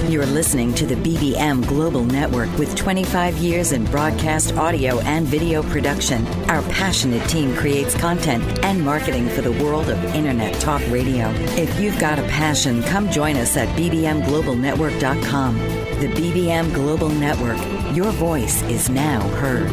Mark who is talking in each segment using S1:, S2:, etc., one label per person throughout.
S1: You're listening to the BBM Global Network with 25 years in broadcast audio and video production. Our passionate team creates content and marketing for the world of Internet Talk Radio. If you've got a passion, come join us at bbmglobalnetwork.com. The BBM Global Network. Your voice is now heard.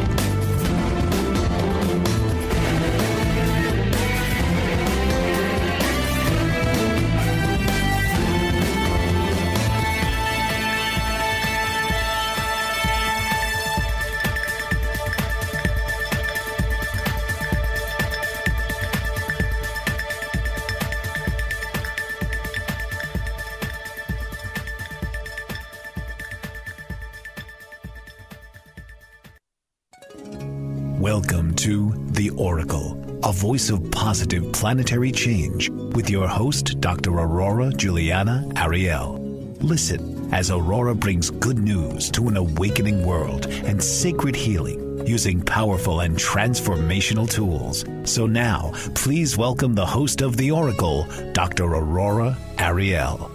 S2: Welcome to The Oracle, a voice of positive planetary change with your host, Dr. Aurora Juliana Ariel. Listen as Aurora brings good news to an awakening world and sacred healing using powerful and transformational tools. So now, please welcome the host of The Oracle, Dr. Aurora Ariel.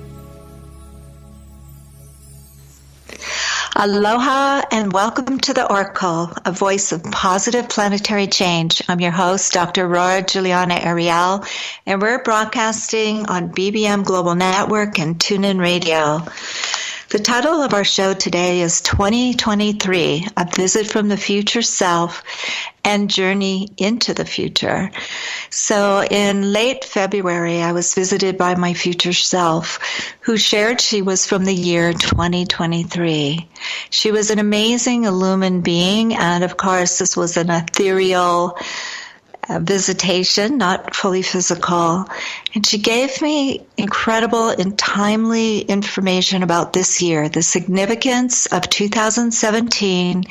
S3: Aloha and welcome to the Oracle, a voice of positive planetary change. I'm your host, Dr. Aurora Juliana Ariel, and we're broadcasting on BBM Global Network and TuneIn Radio. The title of our show today is 2023, A Visit from the Future Self and Journey into the Future. So in late February, I was visited by my future self, who shared she was from the year 2023. She was an amazing illumined being, and of course, this was an ethereal visitation, not fully physical. And she gave me incredible and timely information about this year, the significance of 2017,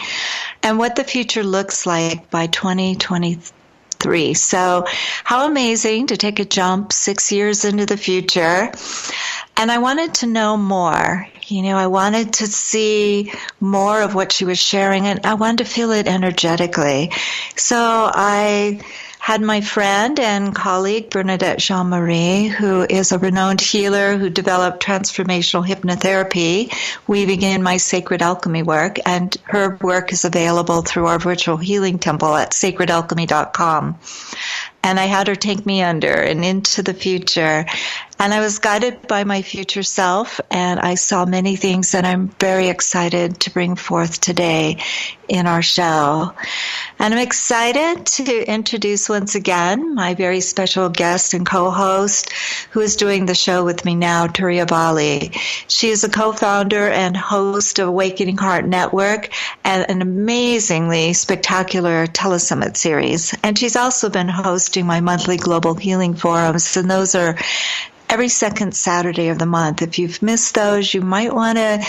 S3: and what the future looks like by 2023. So how amazing to take a jump 6 years into the future. And I wanted to know more. I wanted to see more of what she was sharing, and I wanted to feel it energetically. So I had my friend and colleague, Bernadette Jean Marie, who is a renowned healer who developed transformational hypnotherapy, weaving in my sacred alchemy work, and her work is available through our virtual healing temple at sacredalchemy.com. And I had her take me under and into the future. And I was guided by my future self, and I saw many things that I'm very excited to bring forth today in our show. And I'm excited to introduce once again my very special guest and co-host who is doing the show with me now, Turiya Valli. She is a co-founder and host of Awakening Heart Network and an amazingly spectacular telesummit series. And she's also been hosting my monthly global healing forums, and those are every second Saturday of the month. If you've missed those, you might want to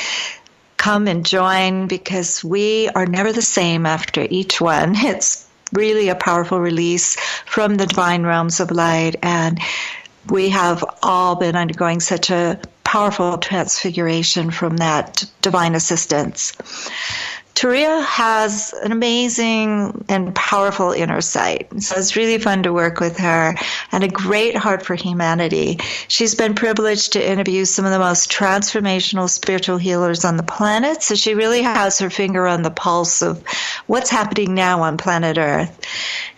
S3: come and join, because we are never the same after each one. It's really a powerful release from the divine realms of light, and we have all been undergoing such a powerful transfiguration from that divine assistance. Turiya has an amazing and powerful inner sight, so it's really fun to work with her, and a great heart for humanity. She's been privileged to interview some of the most transformational spiritual healers on the planet, so she really has her finger on the pulse of what's happening now on planet Earth.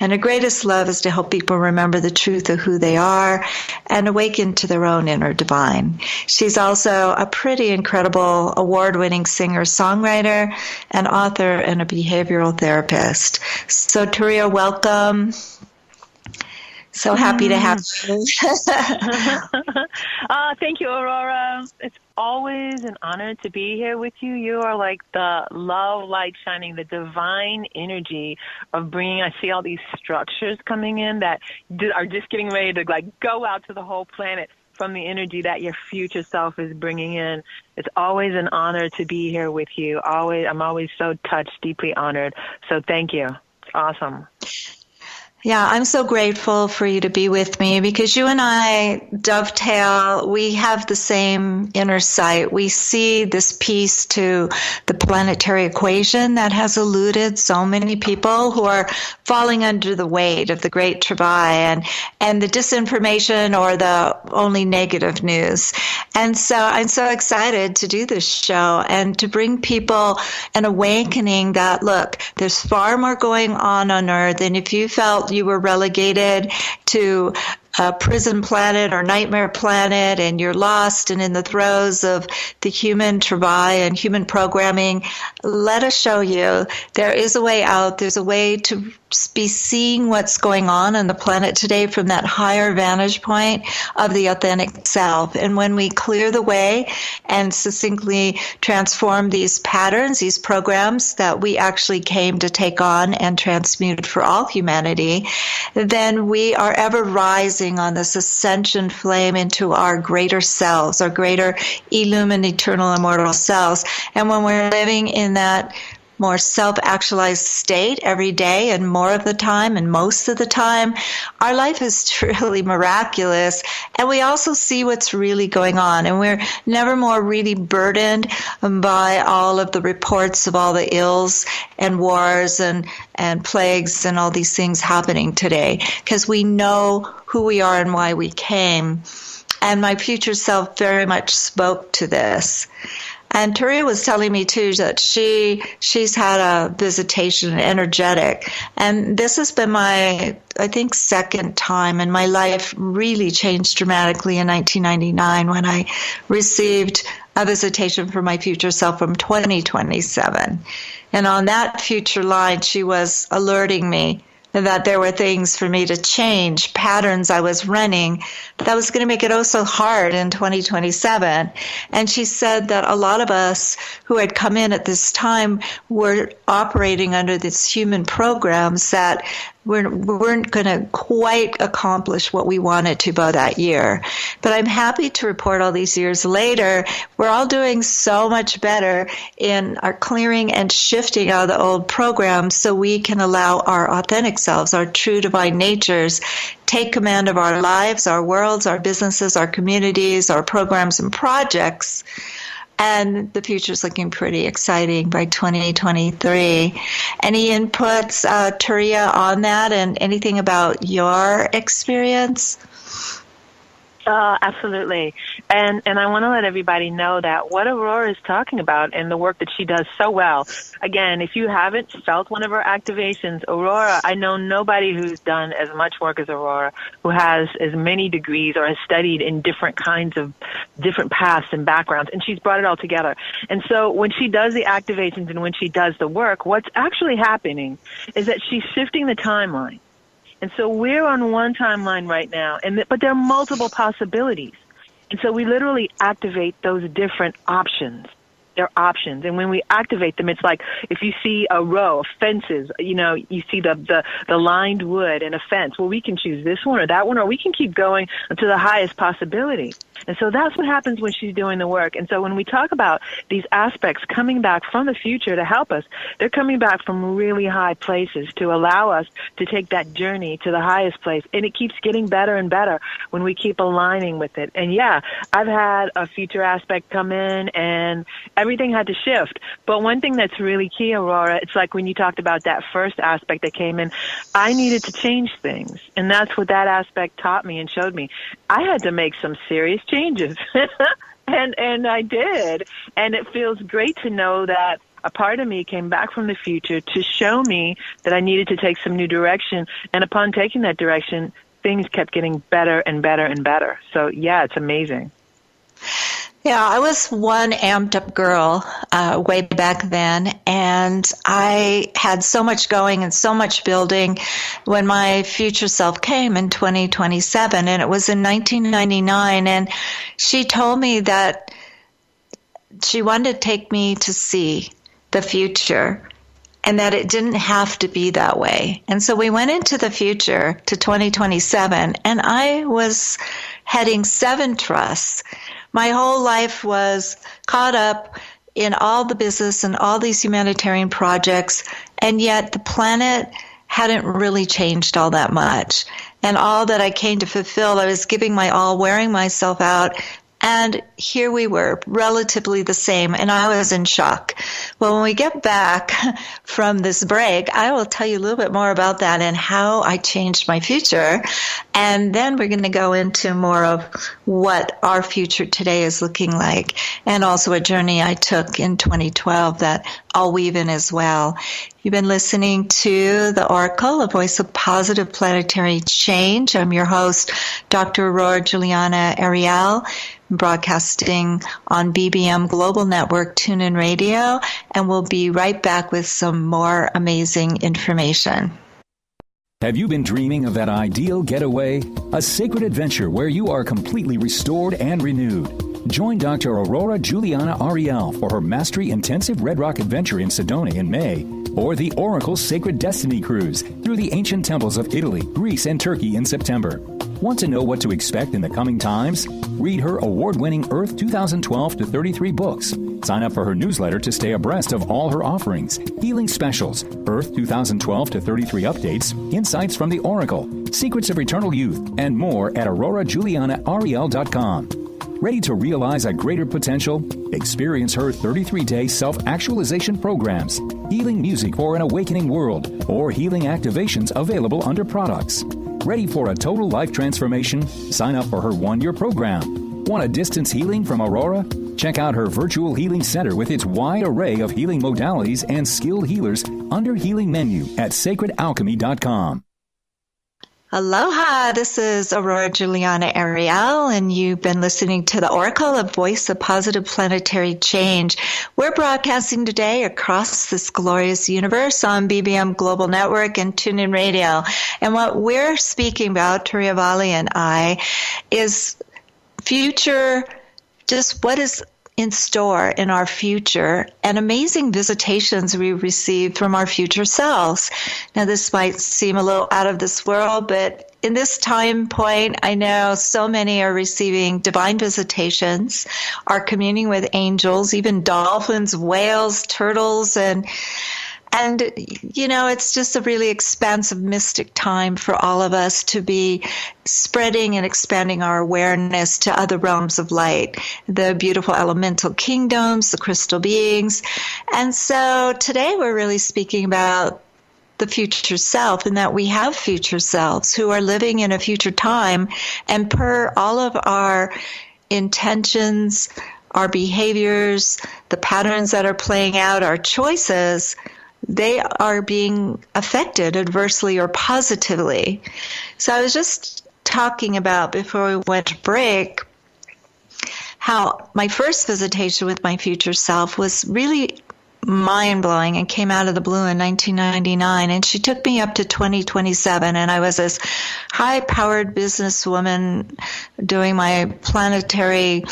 S3: And her greatest love is to help people remember the truth of who they are and awaken to their own inner divine. She's also a pretty incredible award-winning singer-songwriter, an author, and a behavioral therapist. So Turiya, welcome. So happy to have you.
S4: Thank you, Aurora. It's always an honor to be here with you. You are like the love light shining, the divine energy of bringing. I see all these structures coming in that are just getting ready to go out to the whole planet from the energy that your future self is bringing in. It's always an honor to be here with you. I'm always so touched, deeply honored. So thank you. It's awesome.
S3: Yeah, I'm so grateful for you to be with me because you and I dovetail. We have the same inner sight. We see this piece to the planetary equation that has eluded so many people who are falling under the weight of the Great Tribye and the disinformation or the only negative news. And so I'm so excited to do this show and to bring people an awakening that, look, there's far more going on Earth. And if you felt you were relegated to a prison planet or nightmare planet and you're lost and in the throes of the human tribye and human programming, let us show you there is a way out. There's a way to be seeing what's going on the planet today from that higher vantage point of the authentic self. And when we clear the way and succinctly transform these patterns, these programs that we actually came to take on and transmute for all humanity, then we are ever rising on this ascension flame into our greater selves, our greater illumined, eternal, immortal selves. And when we're living in that more self-actualized state every day and more of the time and most of the time, our life is truly miraculous. And we also see what's really going on. And we're never more really burdened by all of the reports of all the ills and wars and plagues and all these things happening today, because we know who we are and why we came. And my future self very much spoke to this. And Turiya was telling me, too, that she's had a visitation, energetic. And this has been my, I think, second time. And my life really changed dramatically in 1999 when I received a visitation from my future self from 2027. And on that future line, she was alerting me that there were things for me to change, patterns I was running, that was going to make it oh so hard in 2027. And she said that a lot of us who had come in at this time were operating under these human programs that weren't going to quite accomplish what we wanted to by that year. But I'm happy to report all these years later, we're all doing so much better in our clearing and shifting out of the old programs so we can allow our authentic selves, our true divine natures, take command of our lives, our worlds, our businesses, our communities, our programs and projects. And the future is looking pretty exciting by 2023. Any inputs, Turiya, on that, and anything about your experience?
S4: Absolutely. And I want to let everybody know that what Aurora is talking about and the work that she does so well. Again, if you haven't felt one of her activations, Aurora, I know nobody who's done as much work as Aurora, who has as many degrees or has studied in different kinds of different paths and backgrounds, and she's brought it all together. And so when she does the activations and when she does the work, what's actually happening is that she's shifting the timeline. And so we're on one timeline right now, but there are multiple possibilities. And so we literally activate those different options. They're options. And when we activate them, it's like if you see a row of fences, you see the lined wood and a fence. Well, we can choose this one or that one, or we can keep going to the highest possibility. And so that's what happens when she's doing the work. And so when we talk about these aspects coming back from the future to help us, they're coming back from really high places to allow us to take that journey to the highest place. And it keeps getting better and better when we keep aligning with it. And yeah, I've had a future aspect come in and everything had to shift. But one thing that's really key, Aurora, it's like when you talked about that first aspect that came in, I needed to change things. And that's what that aspect taught me and showed me. I had to make some serious changes. and I did. And it feels great to know that a part of me came back from the future to show me that I needed to take some new direction. And upon taking that direction, things kept getting better and better and better. So, yeah, it's amazing.
S3: Yeah, I was one amped up girl way back then, and I had so much going and so much building when my future self came in 2027, and it was in 1999, and she told me that she wanted to take me to see the future and that it didn't have to be that way. And so we went into the future to 2027, and I was heading 7 trusts. My whole life was caught up in all the business and all these humanitarian projects, and yet the planet hadn't really changed all that much. And all that I came to fulfill, I was giving my all, wearing myself out. And here we were, relatively the same, and I was in shock. Well, when we get back from this break, I will tell you a little bit more about that and how I changed my future. And then we're going to go into more of what our future today is looking like, and also a journey I took in 2012 that I'll weave in as well. You've been listening to The Oracle, a voice of positive planetary change. I'm your host, Dr. Aurora Juliana Ariel, broadcasting on BBM Global Network, TuneIn Radio, and we'll be right back with some more amazing information.
S5: Have you been dreaming of that ideal getaway? A sacred adventure where you are completely restored and renewed. Join Dr. Aurora Juliana Ariel for her Mastery Intensive Red Rock Adventure in Sedona in May, or the Oracle Sacred Destiny Cruise through the ancient temples of Italy, Greece, and Turkey in September. Want to know what to expect in the coming times? Read her award-winning Earth 2012 to 33 books. Sign up for her newsletter to stay abreast of all her offerings, healing specials, Earth 2012 to 33 updates, insights from the Oracle, secrets of eternal youth, and more at aurorajulianaariel.com. Ready to realize a greater potential? Experience her 33-day self-actualization programs, healing music for an awakening world, or healing activations available under products. Ready for a total life transformation? Sign up for her one-year program. Want a distance healing from Aurora? Check out her virtual healing center with its wide array of healing modalities and skilled healers under healing menu at sacredalchemy.com.
S3: Aloha, this is Aurora Juliana Ariel, and you've been listening to The Oracle, a voice of positive planetary change. We're broadcasting today across this glorious universe on BBM Global Network and TuneIn Radio. And what we're speaking about, Turiya Valli and I, is future, just what is in store in our future, and amazing visitations we receive from our future selves. Now, this might seem a little out of this world, but in this time point, I know so many are receiving divine visitations, are communing with angels, even dolphins, whales, turtles, and you know, it's just a really expansive mystic time for all of us to be spreading and expanding our awareness to other realms of light, the beautiful elemental kingdoms, the crystal beings. And so today we're really speaking about the future self, and that we have future selves who are living in a future time, and per all of our intentions, our behaviors, the patterns that are playing out, our choices, they are being affected adversely or positively. So I was just talking about, before we went to break, how my first visitation with my future self was really mind-blowing and came out of the blue in 1999. And she took me up to 2027, and I was this high-powered businesswoman doing my planetary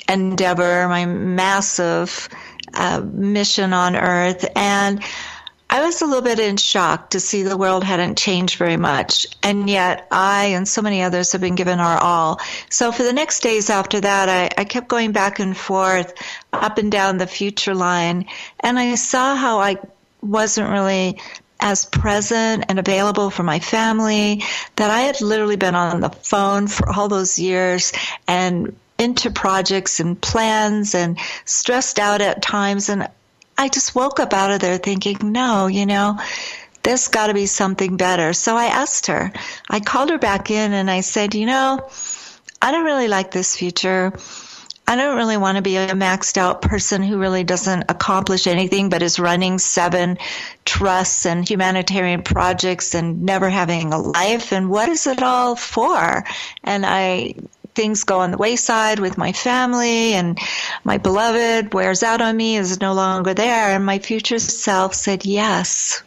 S3: endeavor, my massive mission on Earth, and I was a little bit in shock to see the world hadn't changed very much, and yet I and so many others have been given our all. So for the next days after that, I kept going back and forth, up and down the future line, and I saw how I wasn't really as present and available for my family, that I had literally been on the phone for all those years and into projects and plans and stressed out at times. And I just woke up out of there thinking, no, you know, there's got to be something better. So I asked her, I called her back in and I said, you know, I don't really like this future. I don't really want to be a maxed out person who really doesn't accomplish anything but is running 7 trusts and humanitarian projects and never having a life. And what is it all for? And things go on the wayside with my family, and my beloved wears out on me, is no longer there. And my future self said yes.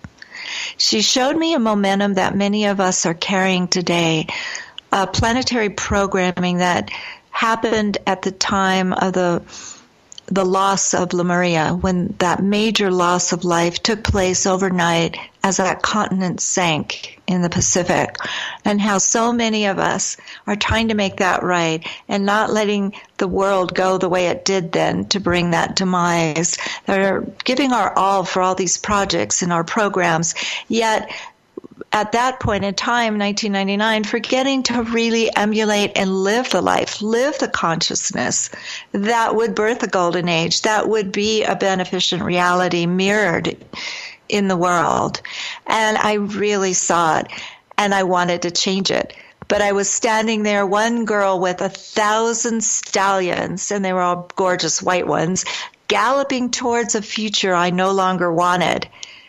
S3: She showed me a momentum that many of us are carrying today, planetary programming that happened at the time of the loss of Lemuria, when that major loss of life took place overnight as that continent sank in the Pacific, and how so many of us are trying to make that right and not letting the world go the way it did then to bring that demise. They're giving our all for all these projects and our programs, yet at that point in time, 1999, forgetting to really emulate and live the life, live the consciousness that would birth a golden age, that would be a beneficent reality mirrored in the world. And I really saw it, and I wanted to change it. But I was standing there, one girl with 1,000 stallions, and they were all gorgeous white ones, galloping towards a future I no longer wanted.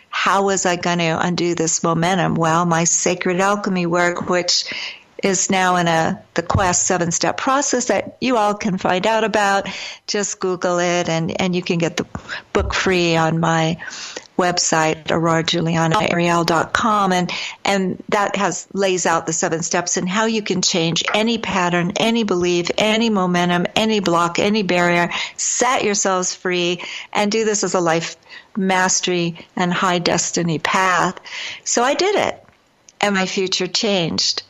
S3: How was I going to undo this momentum? Well, my sacred alchemy work, which is now in the Quest 7-step process that you all can find out about. Just Google it, and you can get the book free on my website, aurorajulianaariel.com, and that lays out the 7 steps and how you can change any pattern, any belief, any momentum, any block, any barrier, set yourselves free, and do this as a life mastery and high destiny path. So I did it, and my future changed.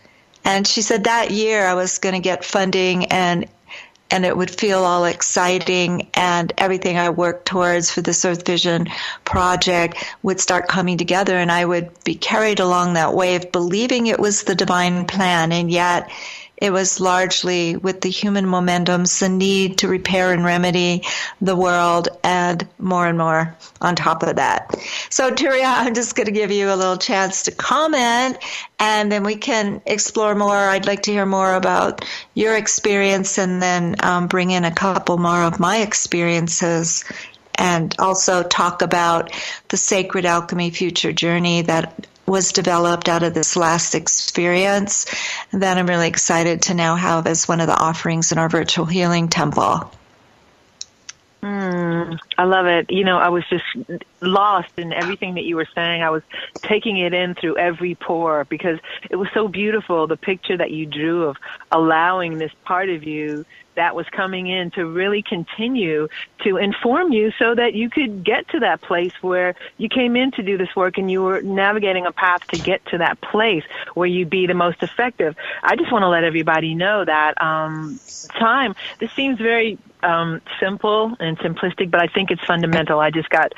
S3: And she said that year I was going to get funding, and it would feel all exciting, and everything I worked towards for this Earth Vision project would start coming together, and I would be carried along that wave, believing it was the divine plan, and yet it was largely with the human momentums, the need to repair and remedy the world, and more on top of that. So, Turiya, I'm just going to give you a little chance to comment, and then we can explore more. I'd like to hear more about your experience, and then bring in a couple more of my experiences, and also talk about the Sacred Alchemy Future Journey that was developed out of this last experience that I'm really excited to now have as one of the offerings in our virtual healing temple.
S4: I love it. You know, I was just lost in everything that you were saying. I was taking it in through every pore because it was so beautiful, the picture that you drew of allowing this part of you that was coming in to really continue to inform you so that you could get to that place where you came in to do this work, and you were navigating a path to get to that place where you'd be the most effective. I just want to let everybody know that time, this seems very simple and simplistic, but I think it's fundamental. I just got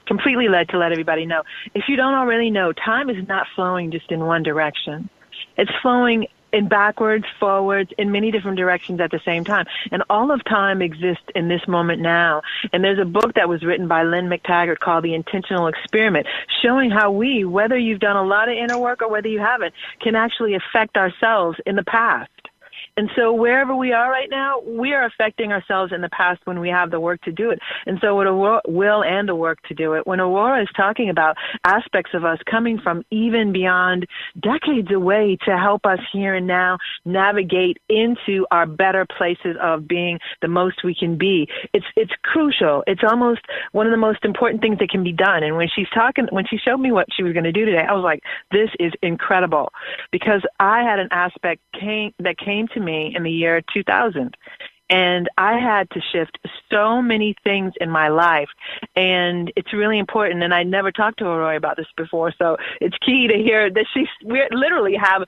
S4: completely led to let everybody know. If you don't already know, time is not flowing just in one direction. It's flowing in backwards, forwards, in many different directions at the same time. And all of time exists in this moment now. And there's a book that was written by Lynn McTaggart called The Intentional Experiment, showing how we, whether you've done a lot of inner work or whether you haven't, can actually affect ourselves in the past. And so wherever we are right now, we are affecting ourselves in the past when we have the work to do it. And so with a will and the work to do it, when Aurora is talking about aspects of us coming from even beyond decades away to help us here and now navigate into our better places of being the most we can be, it's crucial. It's almost one of the most important things that can be done. And when she showed me what she was going to do today, I was like, this is incredible, because I had an aspect that came to me in the year 2000. And I had to shift so many things in my life. And it's really important. And I never talked to Aurora about this before. So it's key to hear that we literally have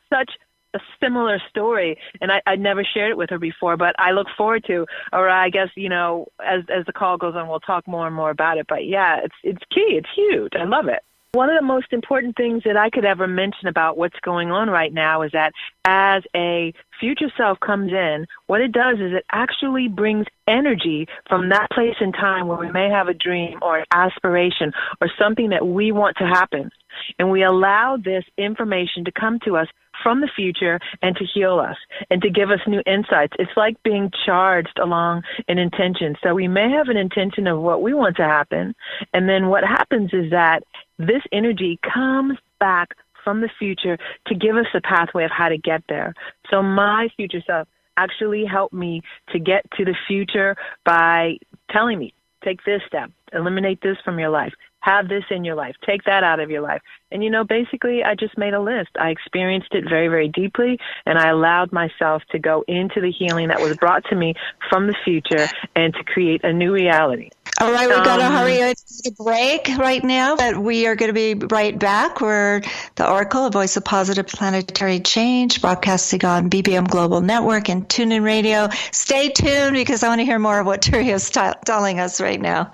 S4: such a similar story. And I never shared it with her before, but I look forward to, or I guess, you know, as the call goes on, we'll talk more and more about it. But yeah, it's key. It's huge. I love it. One of the most important things that I could ever mention about what's going on right now is that as a future self comes in, what it does is it actually brings energy from that place in time where we may have a dream or an aspiration or something that we want to happen. And we allow this information to come to us from the future and to heal us and to give us new insights. It's like being charged along an intention. So we may have an intention of what we want to happen. And then what happens is that this energy comes back from the future to give us a pathway of how to get there. So my future self actually helped me to get to the future by telling me, take this step, eliminate this from your life, have this in your life, take that out of your life. And, you know, basically I just made a list. I experienced it very, very deeply, and I allowed myself to go into the healing that was brought to me from the future and to create a new reality.
S3: All right, we've got to hurry to a break right now, but we are going to be right back. We're the Oracle, a voice of positive planetary change, broadcasting on BBM Global Network and TuneIn Radio. Stay tuned, because I want to hear more of what Turiya is telling us right now.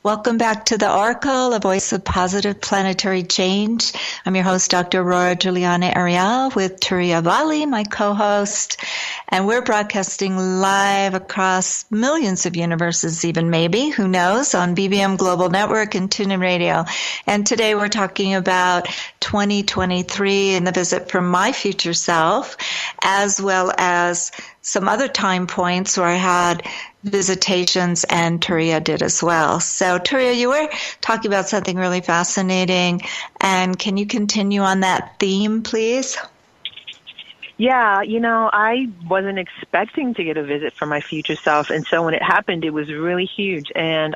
S3: Welcome back to the Oracle, a voice of positive planetary change. I'm your host, Dr. Aurora Juliana Ariel, with Turiya Valli, my co-host, and we're broadcasting live across millions of universes, even maybe, who knows, on BBM Global Network and TuneIn Radio. And today we're talking about 2023 and the visit from my future self, as well as some other time points where I had visitations, and Turiya did as well. So Turiya, you were talking about something really fascinating, and can you continue on that theme, please?
S4: Yeah, I wasn't expecting to get a visit from my future self, and so when it happened, it was really huge, and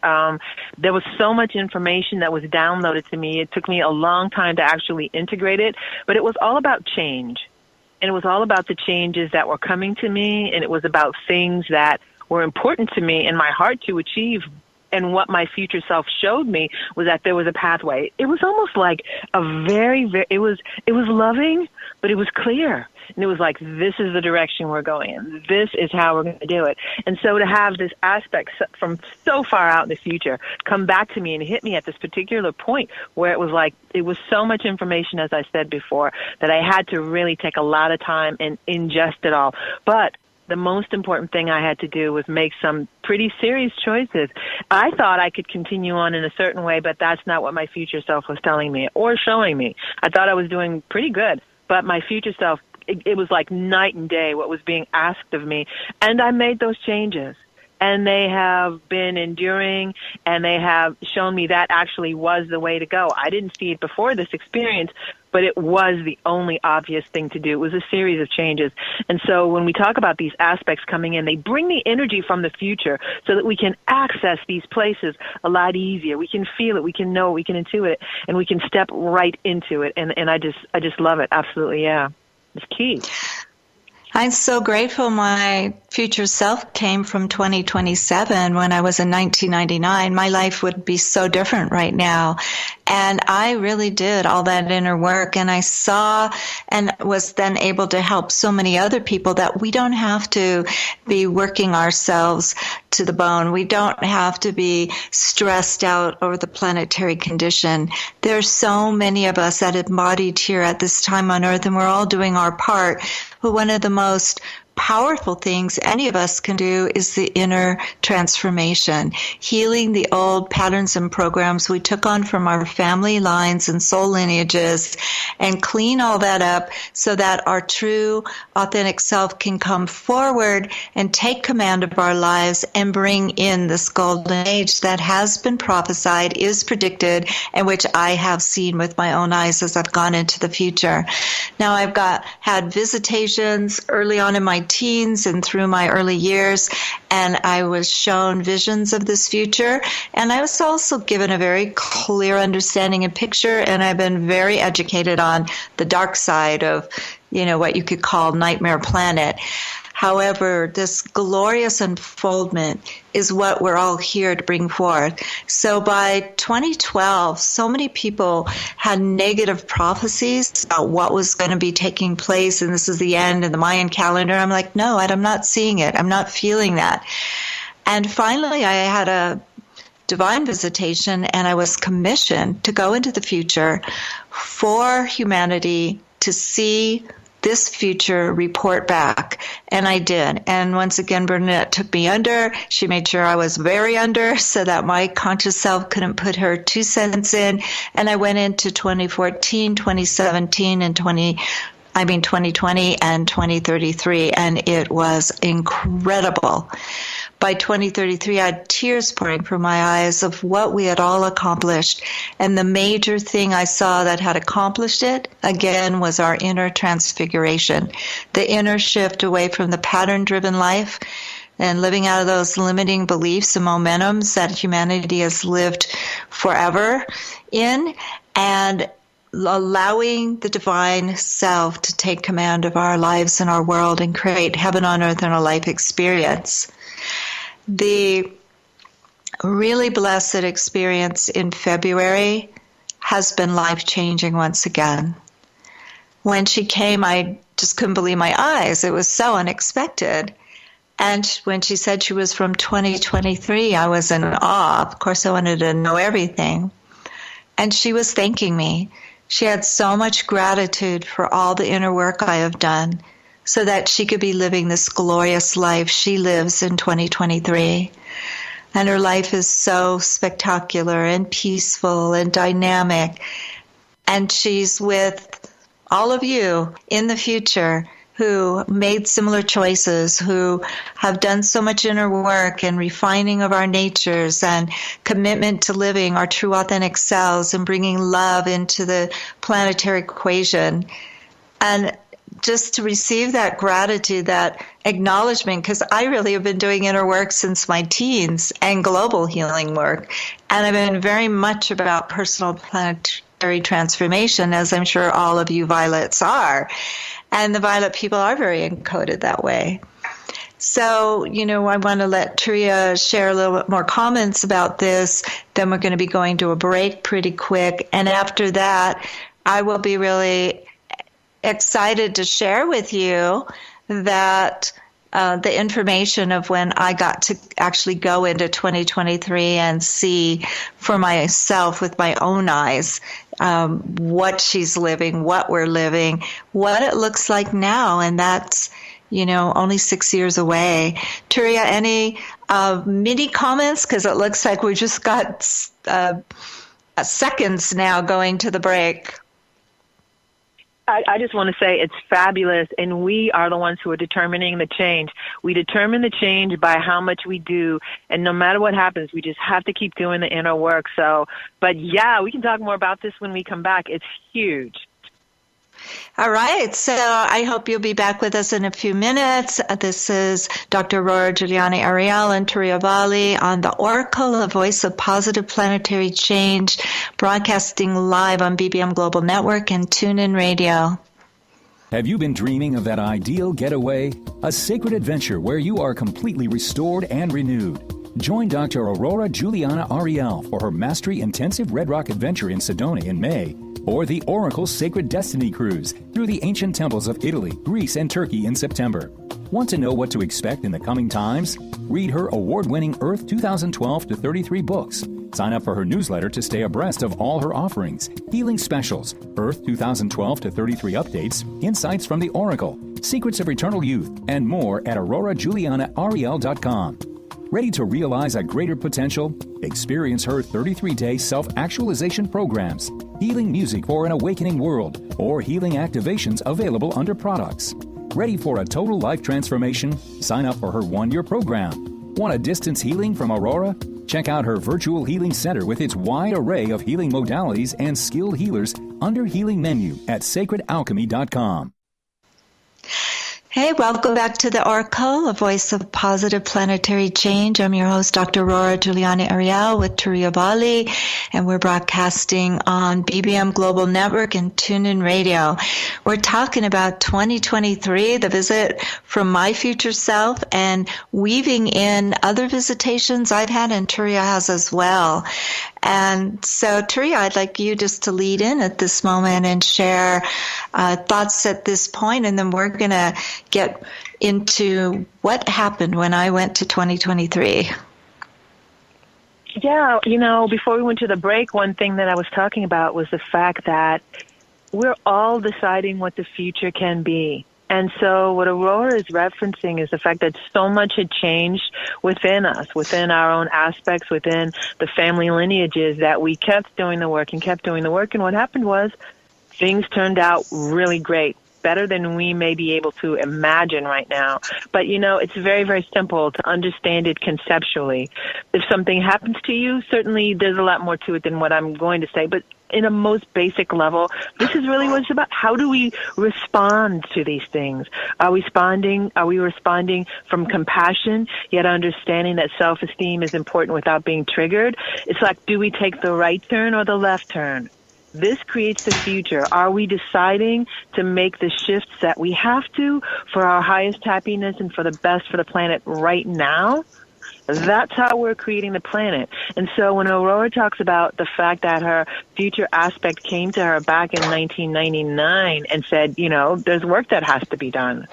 S4: there was so much information that was downloaded to me. It took me a long time to actually integrate it, but it was all about change, and it was all about the changes that were coming to me, and it was about things that were important to me in my heart to achieve. And what my future self showed me was that there was a pathway. It was almost like it was loving, but it was clear. And it was like, this is the direction we're going in. This is how we're going to do it. And so to have this aspect from so far out in the future come back to me and hit me at this particular point where it was like, it was so much information, as I said before, that I had to really take a lot of time and ingest it all. But the most important thing I had to do was make some pretty serious choices. I thought I could continue on in a certain way, but that's not what my future self was telling me or showing me. I thought I was doing pretty good, but my future self, it was like night and day what was being asked of me, and I made those changes. And they have been enduring, and they have shown me that actually was the way to go. I didn't see it before this experience, but it was the only obvious thing to do. It was a series of changes. And so when we talk about these aspects coming in, they bring the energy from the future so that we can access these places a lot easier. We can feel it, we can know it, we can intuit it, and we can step right into it. And I just love it. Absolutely, yeah. It's key.
S3: I'm so grateful my future self came from 2027 when I was in 1999. My life would be so different right now. And I really did all that inner work, and I saw and was then able to help so many other people that we don't have to be working ourselves to the bone. We don't have to be stressed out over the planetary condition. There's so many of us that embodied here at this time on Earth, and we're all doing our part. But one of the most powerful things any of us can do is the inner transformation, healing the old patterns and programs we took on from our family lines and soul lineages, and clean all that up so that our true, authentic self can come forward and take command of our lives and bring in this golden age that has been prophesied, is predicted, and which I have seen with my own eyes as I've gone into the future. Now I've had visitations early on in my teens and through my early years, and I was shown visions of this future, and I was also given a very clear understanding and picture, and I've been very educated on the dark side of, what you could call Nightmare Planet. However, this glorious unfoldment is what we're all here to bring forth. So by 2012, so many people had negative prophecies about what was going to be taking place, and this is the end in the Mayan calendar. I'm like, no, I'm not seeing it. I'm not feeling that. And finally, I had a divine visitation, and I was commissioned to go into the future for humanity to see this future report back. And I did. And once again, Bernadette took me under. She made sure I was very under so that my conscious self couldn't put her 2 cents in. And I went into 2014, 2017, and 2020 and 2033. And it was incredible. By 2033, I had tears pouring from my eyes of what we had all accomplished. And the major thing I saw that had accomplished it, again, was our inner transfiguration, the inner shift away from the pattern-driven life and living out of those limiting beliefs and momentums that humanity has lived forever in, and allowing the divine self to take command of our lives and our world and create heaven on earth in a life experience. The really blessed experience in February has been life-changing once again. When she came, I just couldn't believe my eyes. It was so unexpected. And when she said she was from 2023, I was in awe. Of course, I wanted to know everything. And she was thanking me. She had so much gratitude for all the inner work I have done so that she could be living this glorious life she lives in 2023. And her life is so spectacular and peaceful and dynamic. And she's with all of you in the future who made similar choices, who have done so much inner work and refining of our natures and commitment to living our true authentic selves and bringing love into the planetary equation. And just to receive that gratitude, that acknowledgement, because I really have been doing inner work since my teens and global healing work. And I've been very much about personal planetary transformation, as I'm sure all of you Violets are. And the Violet people are very encoded that way. So, I want to let Turiya share a little bit more comments about this. Then we're going to be going to a break pretty quick. And after that, I will be really excited to share with you that the information of when I got to actually go into 2023 and see for myself with my own eyes what she's living, what we're living, what it looks like now. And that's, only 6 years away. Turiya, any mini comments? Because it looks like we just got seconds now going to the break.
S4: I just want to say it's fabulous, and we are the ones who are determining the change. We determine the change by how much we do, and no matter what happens, we just have to keep doing the inner work. But yeah, we can talk more about this when we come back. It's huge.
S3: All right, so I hope you'll be back with us in a few minutes. This is Dr. Aurora Juliana Ariel and Turiya Valli on the Oracle, a voice of positive planetary change, broadcasting live on BBM Global Network and TuneIn Radio.
S5: Have you been dreaming of that ideal getaway? A sacred adventure where you are completely restored and renewed. Join Dr. Aurora Juliana Ariel for her Mastery Intensive Red Rock Adventure in Sedona in May, or the Oracle Sacred Destiny Cruise through the ancient temples of Italy, Greece, and Turkey in September. Want to know what to expect in the coming times? Read her award-winning Earth 2012 to 33 books. Sign up for her newsletter to stay abreast of all her offerings, healing specials, Earth 2012 to 33 updates, insights from the Oracle, secrets of eternal youth, and more at aurorajulianaariel.com. Ready to realize a greater potential? Experience her 33-day self-actualization programs, healing music for an awakening world, or healing activations available under products. Ready for a total life transformation? Sign up for her one-year program. Want a distance healing from Aurora? Check out her virtual healing center with its wide array of healing modalities and skilled healers under Healing menu at sacredalchemy.com.
S3: Hey, welcome back to the Oracle, a voice of positive planetary change. I'm your host, Dr. Aurora Juliana Ariel with Turiya Valli, and we're broadcasting on BBM Global Network and TuneIn Radio. We're talking about 2023, the visit from my future self, and weaving in other visitations I've had and Turiya has as well. And so, Turiya, I'd like you just to lead in at this moment and share thoughts at this point, and then we're going to get into what happened when I went to 2023.
S4: Yeah, before we went to the break, one thing that I was talking about was the fact that we're all deciding what the future can be. And so what Aurora is referencing is the fact that so much had changed within us, within our own aspects, within the family lineages, that we kept doing the work and kept doing the work. And what happened was things turned out really great, better than we may be able to imagine right now. But, it's very, very simple to understand it conceptually. If something happens to you, certainly there's a lot more to it than what I'm going to say. But in a most basic level, this is really what it's about. How do we respond to these things? Are we responding from compassion, yet understanding that self-esteem is important without being triggered? It's like, do we take the right turn or the left turn? This creates the future. Are we deciding to make the shifts that we have to for our highest happiness and for the best for the planet right now? That's how we're creating the planet. And so when Aurora talks about the fact that her future aspect came to her back in 1999 and said, there's work that has to be done.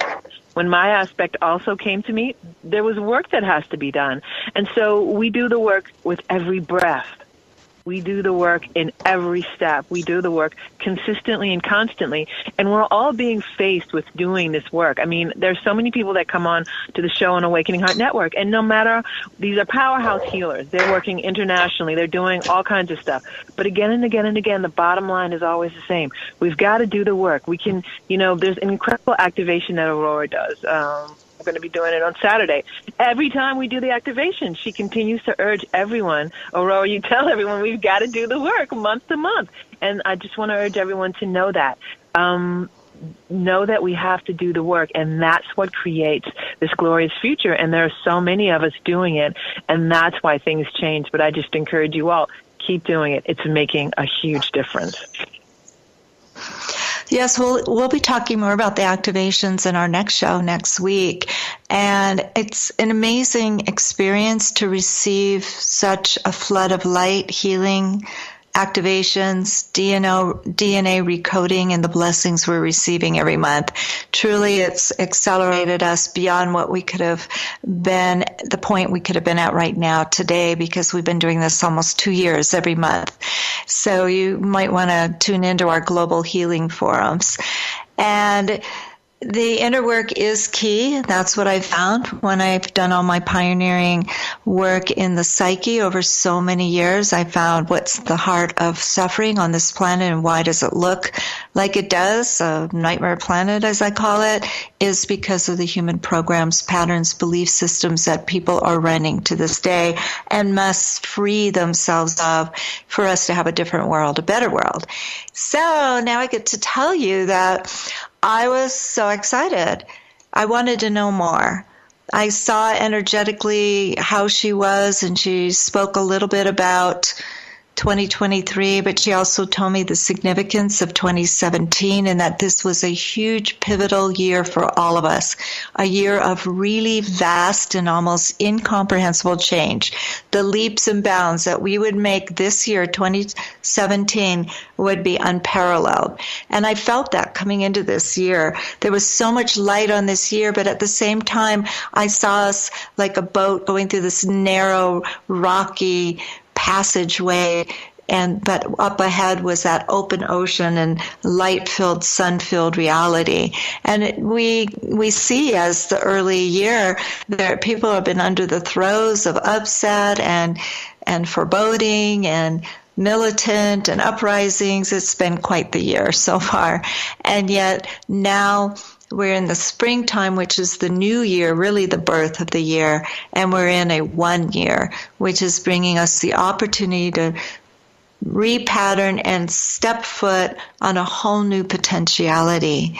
S4: when my aspect also came to me, there was work that has to be done. And so we do the work with every breath. We do the work in every step. We do the work consistently and constantly. And we're all being faced with doing this work. I mean, there's so many people that come on to the show on Awakening Heart Network. And no matter, these are powerhouse healers. They're working internationally. They're doing all kinds of stuff. But again and again and again, the bottom line is always the same. We've got to do the work. We can, there's an incredible activation that Aurora does. We're going to be doing it on Saturday. Every time we do the activation, she continues to urge everyone, Aurora, you tell everyone we've got to do the work month to month. And I just want to urge everyone to know that. Know that we have to do the work, and that's what creates this glorious future. And there are so many of us doing it, and that's why things change. But I just encourage you all, keep doing it. It's making a huge difference.
S3: Yes, we'll be talking more about the activations in our next show next week. And it's an amazing experience to receive such a flood of light, healing, activations, DNA recoding, and the blessings we're receiving every month. Truly, it's accelerated us beyond what we could have been, the point we could have been at right now today, because we've been doing this almost 2 years every month. So you might want to tune into our global healing forums. And the inner work is key. That's what I've found when I've done all my pioneering work in the psyche over so many years. I found what's the heart of suffering on this planet and why does it look like it does, a nightmare planet as I call it, is because of the human programs, patterns, belief systems that people are running to this day and must free themselves of for us to have a different world, a better world. So now I get to tell you that I was so excited. I wanted to know more. I saw energetically how she was, and she spoke a little bit about 2023, but she also told me the significance of 2017 and that this was a huge pivotal year for all of us, a year of really vast and almost incomprehensible change. The leaps and bounds that we would make this year, 2017, would be unparalleled. And I felt that coming into this year. There was so much light on this year, but at the same time, I saw us like a boat going through this narrow, rocky passageway, but up ahead was that open ocean and light-filled, sun-filled reality. And we see as the early year that people have been under the throes of upset and foreboding and militant and uprisings. It's been quite the year so far. And yet now we're in the springtime, which is the new year, really the birth of the year, and we're in a 1 year, which is bringing us the opportunity to repattern and step foot on a whole new potentiality.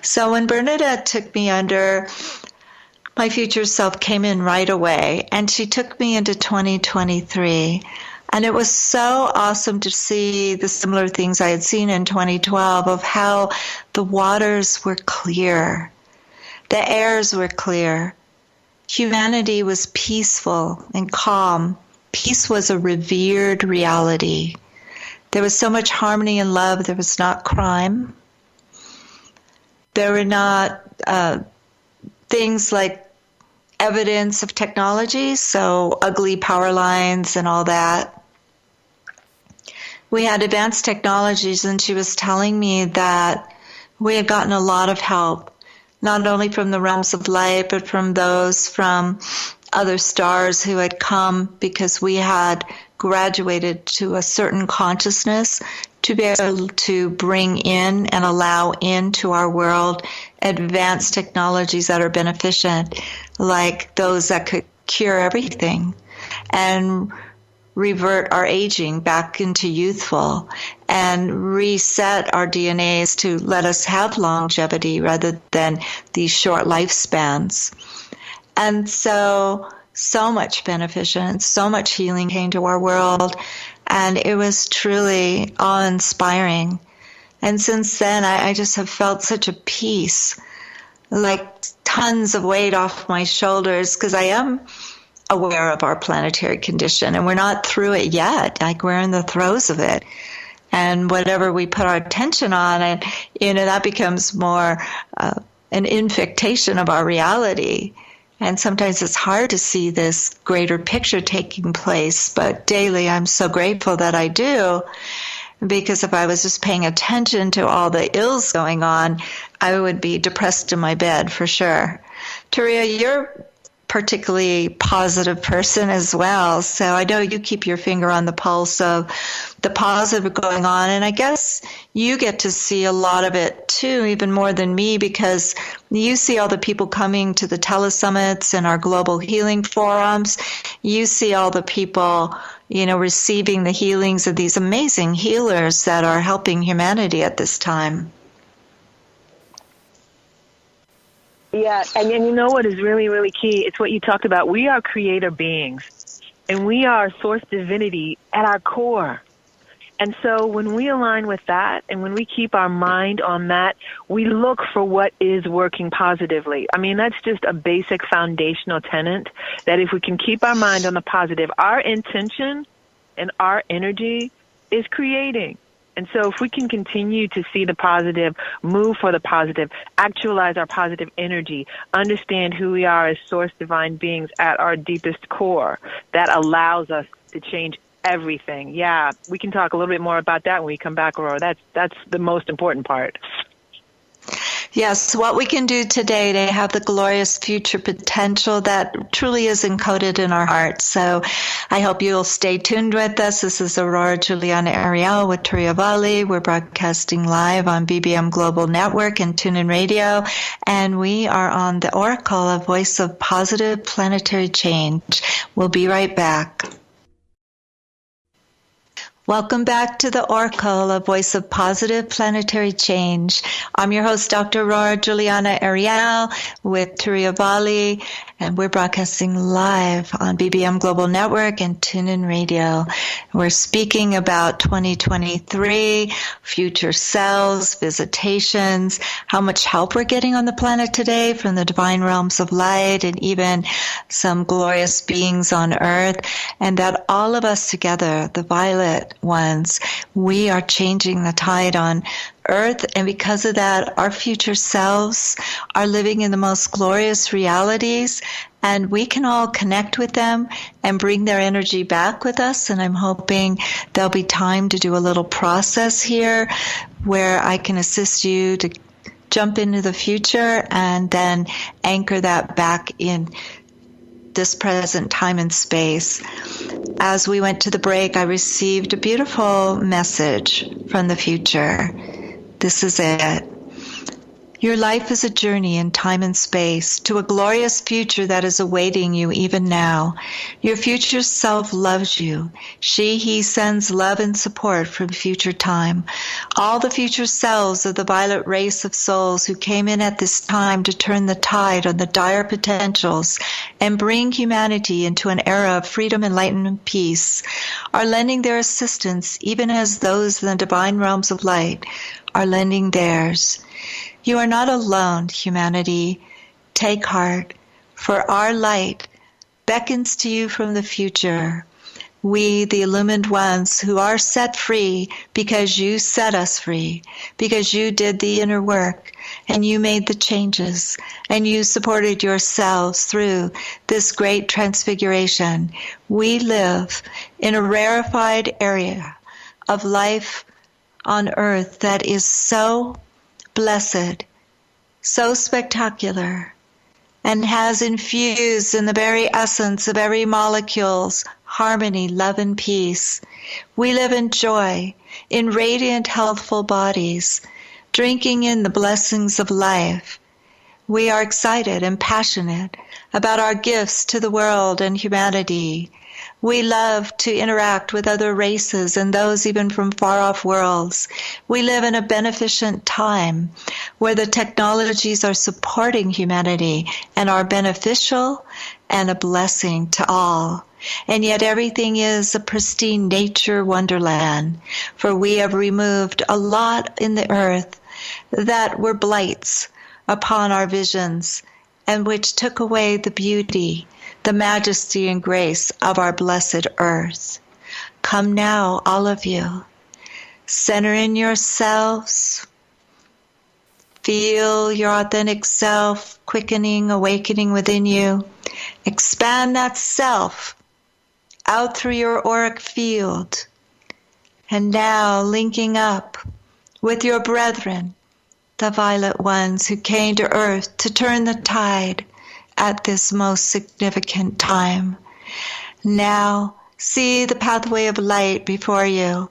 S3: So when Bernadette took me under, my future self came in right away, and she took me into 2023. And it was so awesome to see the similar things I had seen in 2012 of how the waters were clear, the airs were clear, humanity was peaceful and calm. Peace was a revered reality. There was so much harmony and love. There was not crime. There were not things like evidence of technology, so ugly power lines and all that. We had advanced technologies, and she was telling me that we had gotten a lot of help, not only from the realms of light, but from those from other stars who had come because we had graduated to a certain consciousness to be able to bring in and allow into our world advanced technologies that are beneficent, like those that could cure everything and revert our aging back into youthful and reset our DNAs to let us have longevity rather than these short lifespans. And so much beneficence, so much healing came to our world, and it was truly awe-inspiring. And since then, I just have felt such a peace, like tons of weight off my shoulders, because I am aware of our planetary condition, and we're not through it yet. Like, we're in the throes of it. And whatever we put our attention on, and that becomes more an infectation of our reality. And sometimes it's hard to see this greater picture taking place, but daily I'm so grateful that I do, because if I was just paying attention to all the ills going on, I would be depressed in my bed for sure. Turiya, you're particularly positive person as well. So I know you keep your finger on the pulse of the positive going on. And I guess you get to see a lot of it too, even more than me, because you see all the people coming to the telesummits and our global healing forums. You see all the people, receiving the healings of these amazing healers that are helping humanity at this time.
S4: Yeah, and you know what is really, really key? It's what you talked about. We are creator beings, and we are source divinity at our core. And so when we align with that, and when we keep our mind on that, we look for what is working positively. I mean, that's just a basic foundational tenet, that if we can keep our mind on the positive, our intention and our energy is creating. And so if we can continue to see the positive, move for the positive, actualize our positive energy, understand who we are as source divine beings at our deepest core, that allows us to change everything. Yeah, we can talk a little bit more about that when we come back, Aurora. That's the most important part.
S3: Yes, what we can do today to have the glorious future potential that truly is encoded in our hearts. So I hope you'll stay tuned with us. This is Aurora Juliana Ariel with Turiya Valli. We're broadcasting live on BBM Global Network and TuneIn Radio. And we are on the Oracle, a voice of positive planetary change. We'll be right back. Welcome back to the Oracle, a voice of positive planetary change. I'm your host, Dr. Aurora Juliana Ariel with Turiya Valli, and we're broadcasting live on BBM Global Network and TuneIn Radio. We're speaking about 2023, future selves, visitations, how much help we're getting on the planet today from the divine realms of light and even some glorious beings on earth, and that all of us together, the violet ones, we are changing the tide on earth, and because of that, our future selves are living in the most glorious realities, and we can all connect with them and bring their energy back with us. And I'm hoping there'll be time to do a little process here where I can assist you to jump into the future and then anchor that back in this present time and space. As we went to the break, I received a beautiful message from the future. This is it. Your life is a journey in time and space to a glorious future that is awaiting you even now. Your future self loves you. He sends love and support from future time. All the future selves of the violet race of souls who came in at this time to turn the tide on the dire potentials and bring humanity into an era of freedom, enlightenment, and peace are lending their assistance, even as those in the divine realms of light are lending theirs. You are not alone, humanity. Take heart, for our light beckons to you from the future. We, the illumined ones who are set free because you set us free, because you did the inner work and you made the changes and you supported yourselves through this great transfiguration. We live in a rarefied area of life on earth that is so blessed, so spectacular, and has infused in the very essence of every molecule's harmony, love, and peace. We live in joy, in radiant, healthful bodies, drinking in the blessings of life. We are excited and passionate about our gifts to the world and humanity. We love to interact with other races and those even from far-off worlds. We live in a beneficent time where the technologies are supporting humanity and are beneficial and a blessing to all. And yet everything is a pristine nature wonderland, for we have removed a lot in the earth that were blights upon our visions and which took away the beauty, the majesty and grace of our blessed earth. Come now, all of you. Center in yourselves. Feel your authentic self quickening, awakening within you. Expand that self out through your auric field. And now linking up with your brethren, the violet ones who came to earth to turn the tide at this most significant time. Now see the pathway of light before you,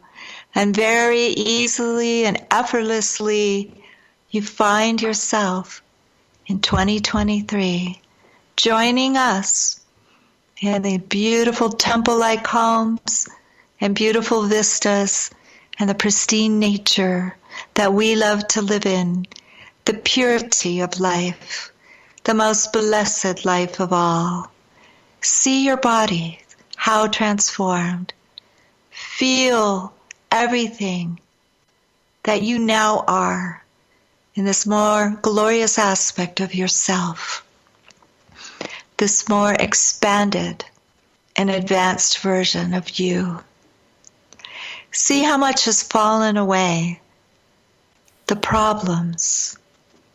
S3: and very easily and effortlessly you find yourself in 2023 joining us in the beautiful temple-like homes and beautiful vistas and the pristine nature that we love to live in, the purity of life, the most blessed life of all. See your body, how transformed. Feel everything that you now are in this more glorious aspect of yourself, this more expanded and advanced version of you. See how much has fallen away, the problems,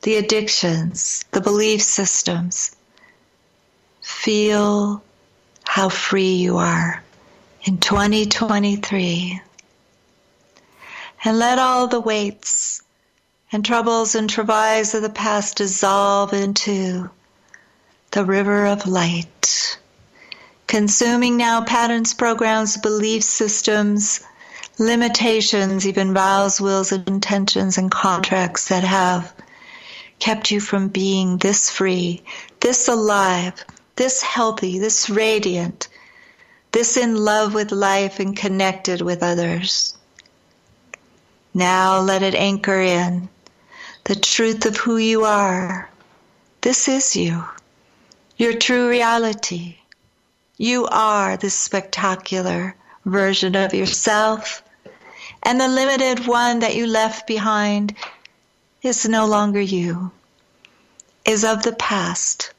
S3: the addictions, the belief systems. Feel how free you are in 2023. And let all the weights and troubles and travails of the past dissolve into the river of light, consuming now patterns, programs, belief systems, limitations, even vows, wills, and intentions and contracts that have kept you from being this free, this alive, this healthy, this radiant, this in love with life and connected with others. Now let it anchor in the truth of who you are. This is you, your true reality. You are this spectacular version of yourself, and the limited one that you left behind is no longer you, is of the past,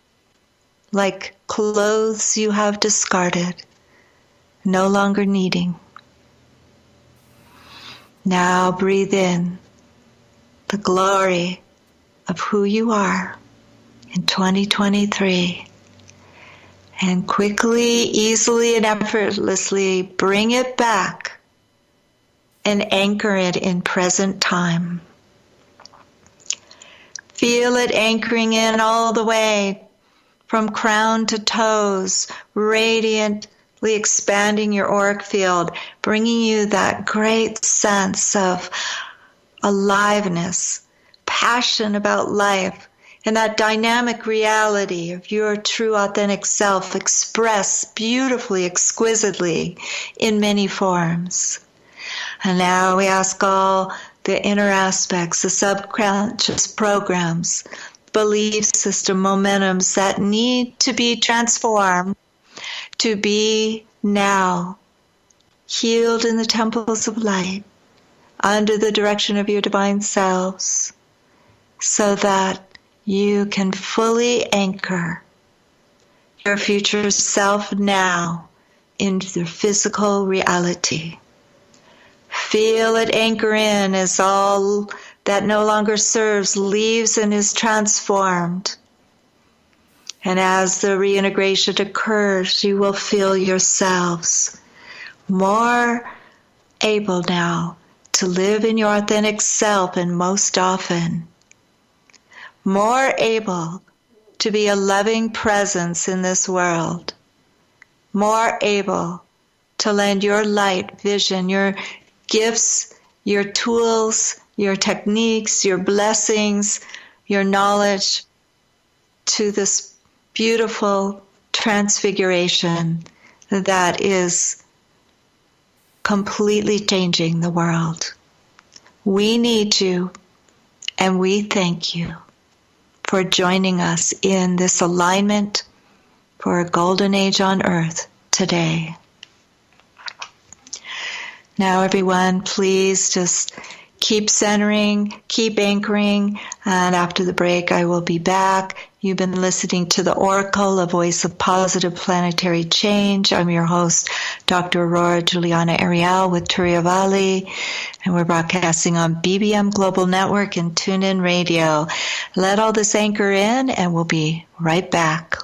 S3: like clothes you have discarded, no longer needing. Now breathe in the glory of who you are in 2023, and quickly, easily, and effortlessly bring it back and anchor it in present time. Feel it anchoring in all the way from crown to toes, radiantly expanding your auric field, bringing you that great sense of aliveness, passion about life, and that dynamic reality of your true authentic self expressed beautifully, exquisitely in many forms. And now we ask all the inner aspects, the subconscious programs, belief system momentums that need to be transformed to be now healed in the temples of light under the direction of your divine selves, so that you can fully anchor your future self now into the physical reality. Feel it anchor in as all that no longer serves leaves and is transformed. And as the reintegration occurs, you will feel yourselves more able now to live in your authentic self, and most often more able to be a loving presence in this world, more able to lend your light, vision, your gifts, your tools, your techniques, your blessings, your knowledge to this beautiful transfiguration that is completely changing the world. We need you, and we thank you for joining us in this alignment for a golden age on earth today. Now everyone, please just keep centering, keep anchoring, and after the break I will be back. You've been listening to The Oracle, a voice of positive planetary change. I'm your host, Dr. Aurora Juliana Ariel with Turiya Valli, And we're broadcasting on BBM Global Network and TuneIn Radio. Let all this anchor in, and we'll be right back.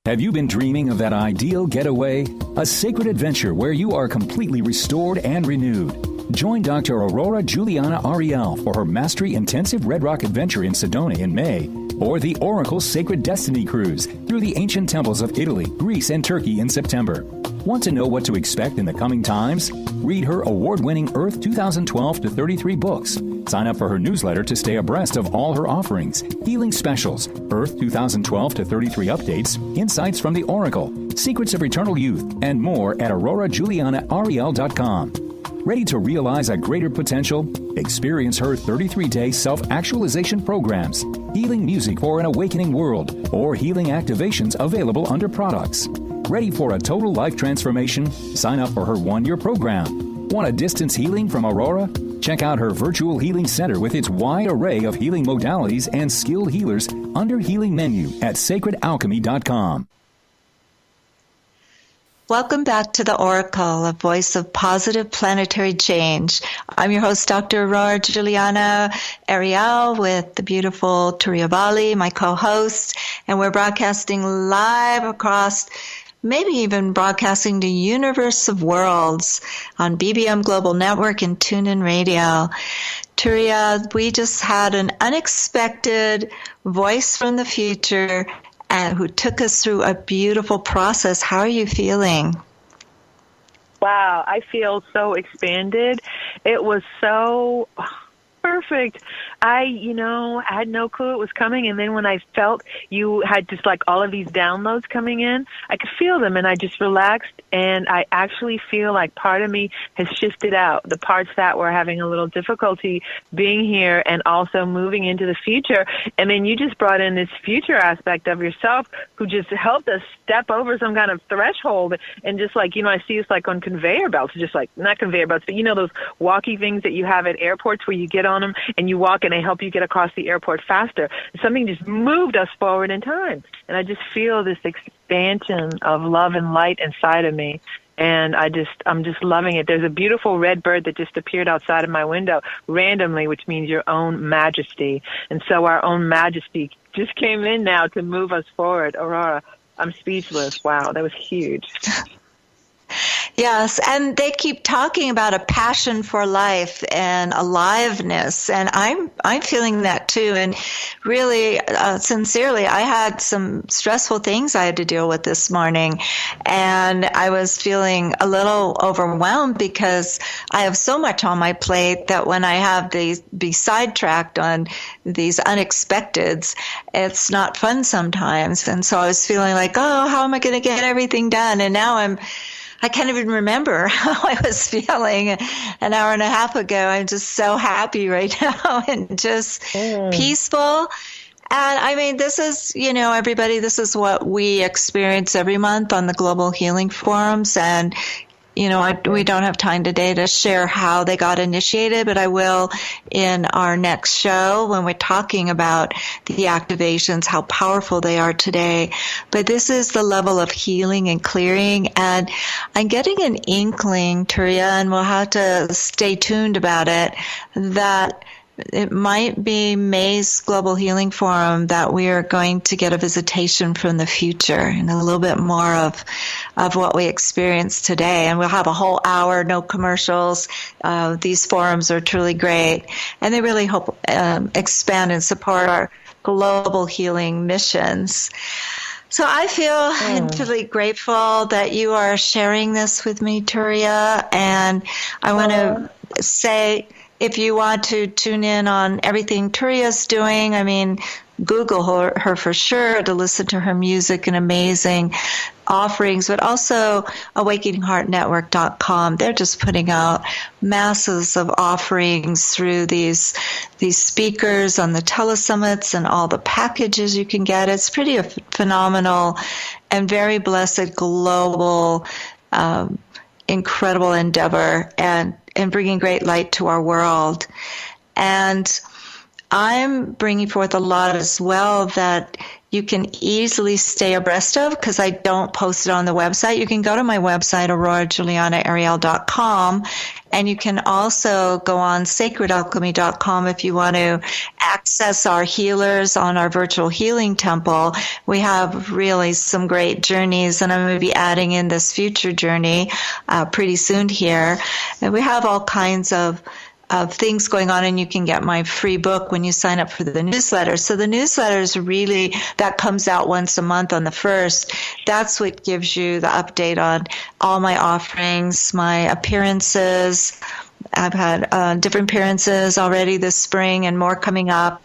S5: Have you been dreaming of that ideal getaway? A sacred adventure where you are completely restored and renewed. Join Dr. Aurora Juliana Ariel for her Mastery Intensive Red Rock Adventure in Sedona in May, or the Oracle Sacred Destiny Cruise through the ancient temples of Italy, Greece, and Turkey in September. Want to know what to expect in the coming times? Read her award-winning Earth 2012-33 books. Sign up for her newsletter to stay abreast of all her offerings, healing specials, Earth 2012-33 updates, insights from the Oracle, secrets of eternal youth, and more at aurorajulianaariel.com. Ready to realize a greater potential? Experience her 33-day self-actualization programs, healing music for an awakening world, or healing activations available under products. Ready for a total life transformation? Sign up for her one-year program. Want a distance healing from Aurora? Check out her virtual healing center with its wide array of healing modalities and skilled healers under healing menu at sacredalchemy.com.
S3: Welcome back to the Oracle, a voice of positive planetary change. I'm your host, Dr. Aurora Juliana Ariel, with the beautiful Turiya Valli, my co-host, and we're broadcasting live across, maybe even broadcasting the universe of worlds on BBM Global Network and TuneIn Radio. Turiya, we just had an unexpected voice from the future who took us through a beautiful process. How are you feeling?
S4: Wow, I feel so expanded. It was so perfect. I had no clue it was coming, and then when I felt you had just like all of these downloads coming in, I could feel them, and I just relaxed, and I actually feel like part of me has shifted out, the parts that were having a little difficulty being here and also moving into the future. And then you just brought in this future aspect of yourself who just helped us step over some kind of threshold, and just like, I see us like on conveyor belts, just like, not conveyor belts, but those walkie things that you have at airports where you get on them and you walk and they help you get across the airport faster. Something just moved us forward in time. And I just feel this expansion of love and light inside of me. And I'm just loving it. There's a beautiful red bird that just appeared outside of my window randomly, which means your own majesty. And so our own majesty just came in now to move us forward. Aurora, I'm speechless. Wow, that was huge.
S3: Yes, and they keep talking about a passion for life and aliveness, and I'm feeling that too. And really, sincerely, I had some stressful things I had to deal with this morning, and I was feeling a little overwhelmed because I have so much on my plate that when I have to be sidetracked on these unexpecteds, it's not fun sometimes. And so I was feeling like, oh, how am I going to get everything done? And now I can't even remember how I was feeling an hour and a half ago. I'm just so happy right now and just peaceful. And I mean, this is, everybody, this is what we experience every month on the Global Healing Forums. And, we don't have time today to share how they got initiated, but I will in our next show when we're talking about the activations, how powerful they are today. But this is the level of healing and clearing, and I'm getting an inkling, Turiya, and we'll have to stay tuned about it, that it might be May's Global Healing Forum that we are going to get a visitation from the future and a little bit more of what we experience today. And we'll have a whole hour, no commercials. These forums are truly great, and they really help expand and support our global healing missions. So I feel infinitely grateful that you are sharing this with me, Turiya, and I want to say, if you want to tune in on everything Turiya's doing, I mean, Google her for sure to listen to her music and amazing offerings, but also awakeningheartnetwork.com. They're just putting out masses of offerings through these speakers on the telesummits and all the packages you can get. It's pretty phenomenal and very blessed global incredible endeavor and bringing great light to our world. And I'm bringing forth a lot as well that you can easily stay abreast of because I don't post it on the website. You can go to my website, aurorajulianaariel.com, And you can also go on sacredalchemy.com if you want to access our healers on our virtual healing temple. We have really some great journeys, and I'm going to be adding in this future journey pretty soon here. And we have all kinds of things going on, and you can get my free book when you sign up for the newsletter. So the newsletter is really, that comes out once a month on the 1st. That's what gives you the update on all my offerings, my appearances. I've had different appearances already this spring and more coming up.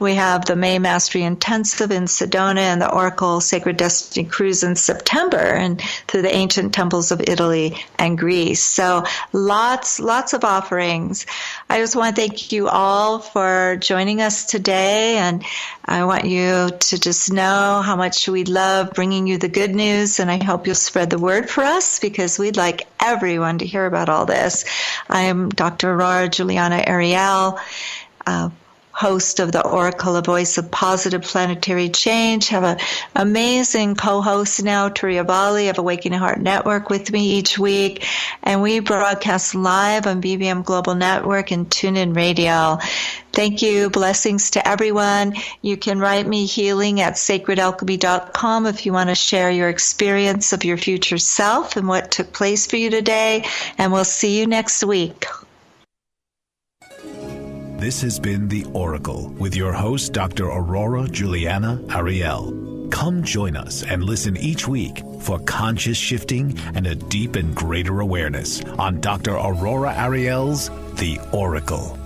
S3: We have the May Mastery Intensive in Sedona and the Oracle Sacred Destiny Cruise in September, and through the ancient temples of Italy and Greece. So lots of offerings. I just want to thank you all for joining us today, and I want you to just know how much we love bringing you the good news, and I hope you'll spread the word for us, because we'd like everyone to hear about all this. I am Dr. Aurora Juliana Ariel, host of the Oracle, a voice of positive planetary change. Have an amazing co-host now, Turiya Valli of Awakening Heart Network, with me each week. And we broadcast live on BBM Global Network and TuneIn Radio. Thank you. Blessings to everyone. You can write me healing at sacredalchemy.com if you want to share your experience of your future self and what took place for you today. And we'll see you next week.
S2: This has been The Oracle with your host, Dr. Aurora Juliana Ariel. Come join us and listen each week for conscious shifting and a deep and greater awareness on Dr. Aurora Ariel's The Oracle.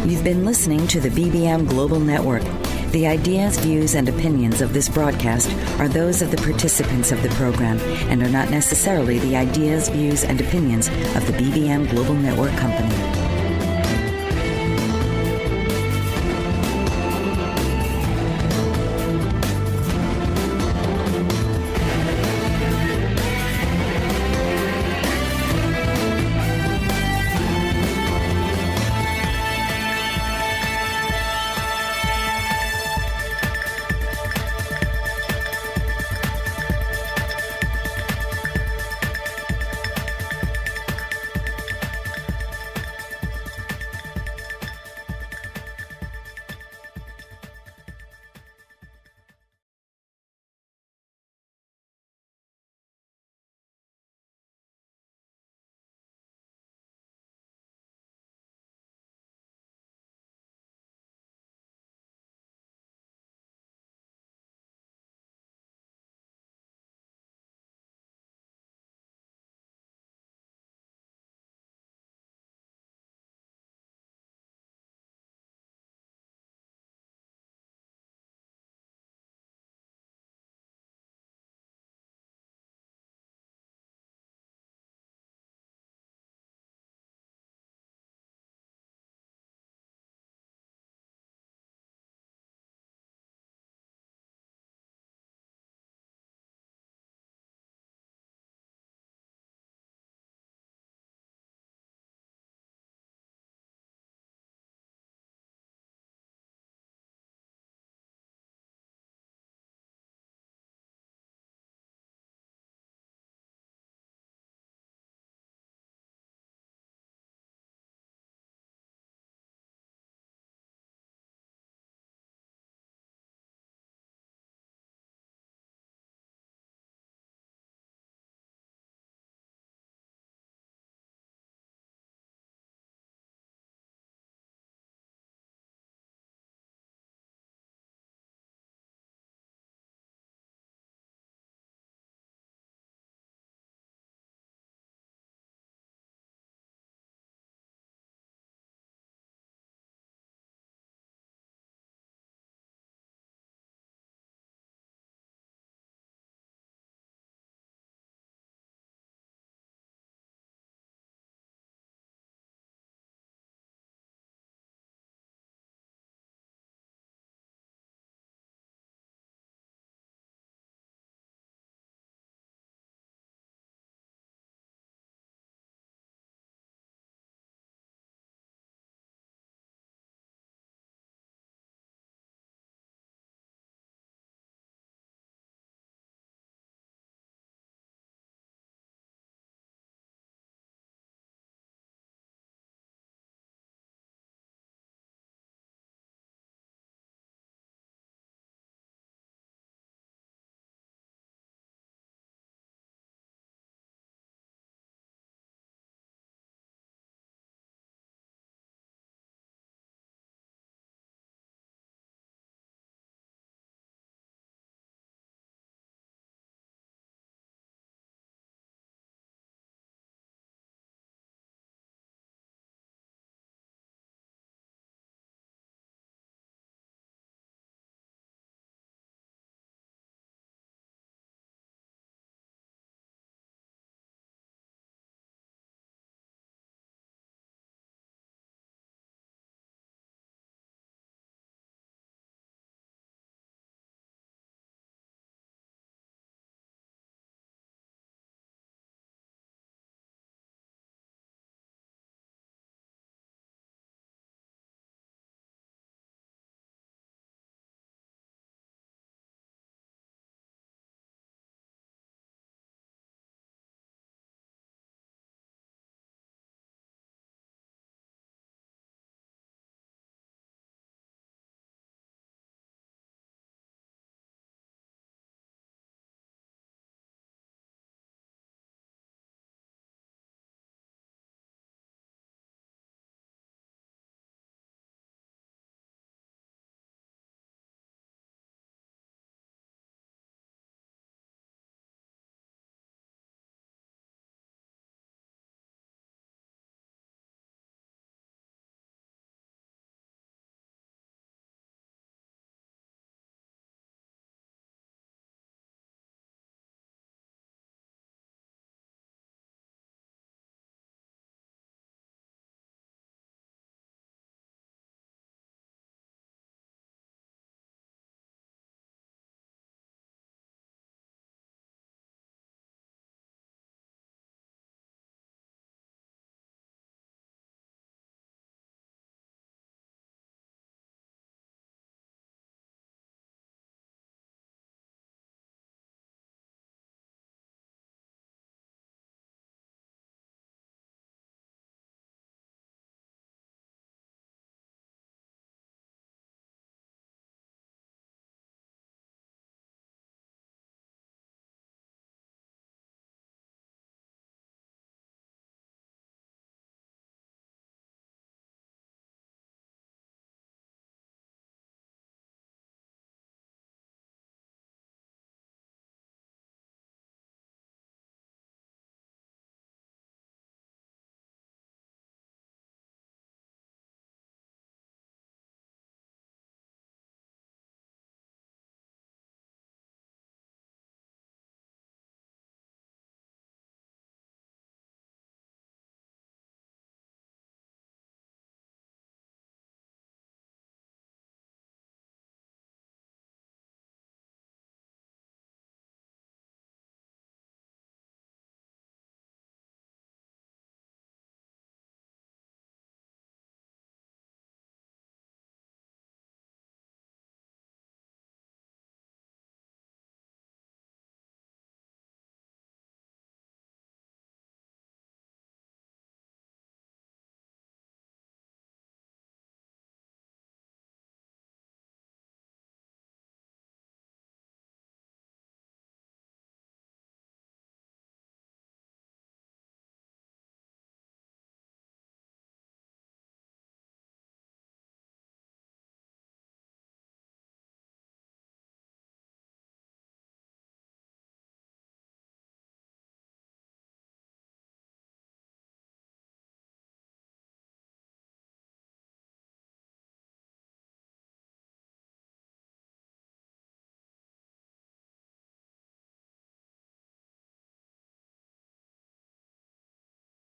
S1: You've been listening to the BBM Global Network. The ideas, views, and opinions of this broadcast are those of the participants of the program and are not necessarily the ideas, views, and opinions of the BBM Global Network Company.